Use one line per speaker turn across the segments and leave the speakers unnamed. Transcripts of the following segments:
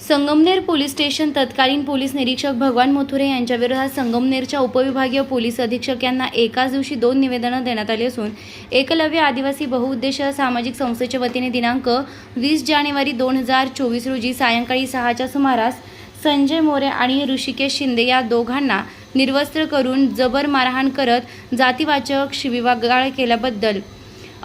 Sangamner police station तत्कालीन police निरीक्षक भगवान मोथुरे यांच्या विरोधात संगमनेरच्या उपविभागीय पोलीस अधीक्षक यांना एकाच दिवशी 2 निवेदनं देण्यात आली असून एकलव्य आदिवासी बहुउद्देशीय सामाजिक संस्थेच्या वतीने दिनांक 20 जानेवारी 2024 रोजी सायंकाळी 6च्या सुमारास संजय मोरे आणि ऋषिकेश शिंदे या दोघांना निर्वस्त्र करून जबर मारहाण करत जातीवाचक शिवीगाळ केल्याबद्दल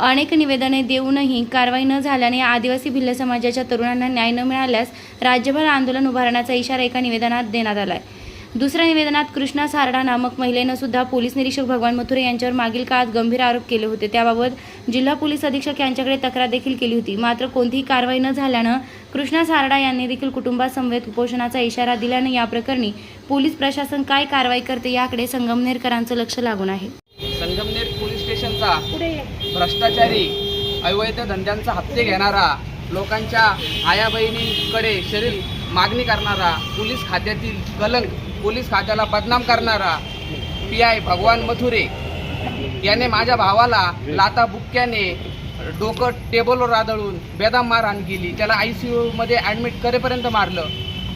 अनेक निवेदने देऊनही कारवाई न झाल्याने आदिवासी भिल्ल समाजाच्या तरुणांना न्याय न मिळाल्यास राज्यभर आंदोलन उभारण्याचा इशारा एका निवेदनात देण्यात आला आहे। दुसऱ्या निवेदनात कृष्णा सारडा नामक महिलेनं सुद्धा पोलीस निरीक्षक भगवान मोथुरे यांच्यावर मागील काळात गंभीर आरोप केले होते। त्याबाबत जिल्हा पोलीस अधीक्षक यांच्याकडे तक्रार देखील केली होती, मात्र कोणतीही कारवाई न झाल्यानं कृष्णा सारडा यांनी देखील कुटुंबासमवेत उपोषणाचा इशारा दिल्याने या प्रकरणी पोलीस प्रशासन काय कारवाई करते याकडे संगमनेरकरांचं लक्ष लागून आहे।
संगमनेर पोलीस स्टेशनचा भ्रष्टाचारी अवैध धंद्यांचा हप्ते घेणारा, लोकांच्या आया बहिणीकडे शरीर मागणी करणारा, पोलीस खात्यातील कलंक, पोलीस खात्याला बदनाम करणारा PI भगवान मोथुरे याने माझ्या भावाला लाता बुक्क्याने डोकं टेबलवर आदळून बेदम मारहाण केली। त्याला ICU मध्ये ॲडमिट करेपर्यंत मारलं।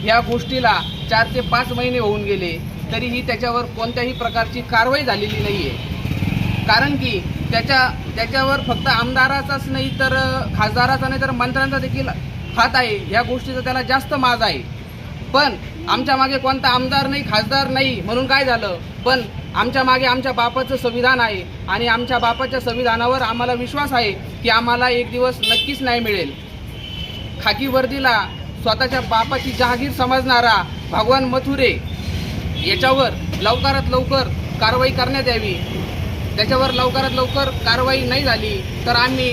या गोष्टीला 4 ते 5 महिने होऊन गेले, तरीही त्याच्यावर कोणत्याही प्रकारची कारवाई झालेली नाही आहे। कारण की त्याच्यावर फक्त आमदाराचाच नाही तर खासदाराचा नाही तर मंत्र्यांचा देखील हात आहे। या गोष्टीचा त्याला जास्त माज आहे। पण आमच्या मागे कोणता आमदार नाही, खासदार नाही म्हणून काय झालं, पण आमच्या मागे आमच्या बापाचं संविधान आहे आणि आमच्या बापाच्या संविधानावर आम्हाला विश्वास आहे की आम्हाला एक दिवस नक्कीच न्याय मिळेल। खाकी वर्दीला स्वतःच्या बापाची जहागीर समजणारा भगवान मोथुरे याच्यावर लवकरात लवकर कारवाई करण्यात यावी। त्याच्यावर लवकरात लवकर कारवाई नाही झाली तर आम्ही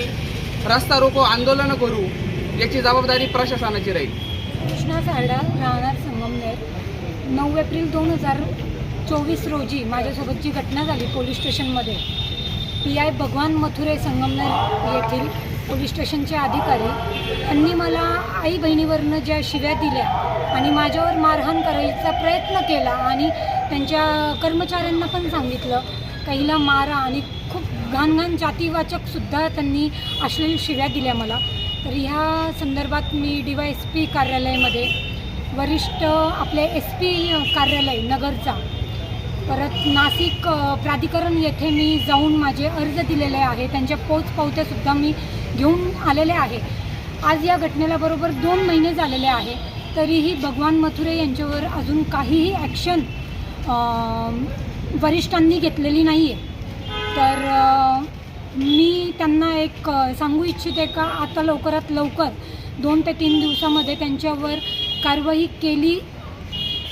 रस्ता रोको आंदोलन करू, याची जबाबदारी प्रशासनाची राहील।
कृष्णा सारडा, राहणार संगमनेर। 9 एप्रिल 2024 रोजी माझ्यासोबत जी घटना झाली पोलीस स्टेशनमध्ये, PI भगवान मोथुरे संगमनेर येथील पोलीस स्टेशनचे अधिकारी यांनी मला आई बहिणीवरनं ज्या शिव्या दिल्या आणि माझ्यावर मारहाण करायचा प्रयत्न केला आणि त्यांच्या कर्मचाऱ्यांना पण सांगितलं काहीला मारा आणि खूप घाण जातीवाचकसुद्धा त्यांनी अश्लील शिव्या दिल्या मला। तर ह्या संदर्भात मी DYSP कार्यालयामध्ये, वरिष्ठ आपले SP कार्यालय नगरचा, परत नाशिक प्राधिकरण येथे मी जाऊन माझे अर्ज दिलेले आहे। त्यांच्या पोचपावत्यासुद्धा मी घेऊन आलेले आहे। आज या घटनेला बरोबर 2 महिने झालेले आहे, तरीही भगवान मोथुरे यांच्यावर अजून काहीही ॲक्शन वरिष्ठांनी घेतलेली नाही आहे। तर मी त्यांना एक सांगू इच्छिते का आता लवकरात लवकर 2 ते 3 दिवसामध्ये त्यांच्यावर कारवाई केली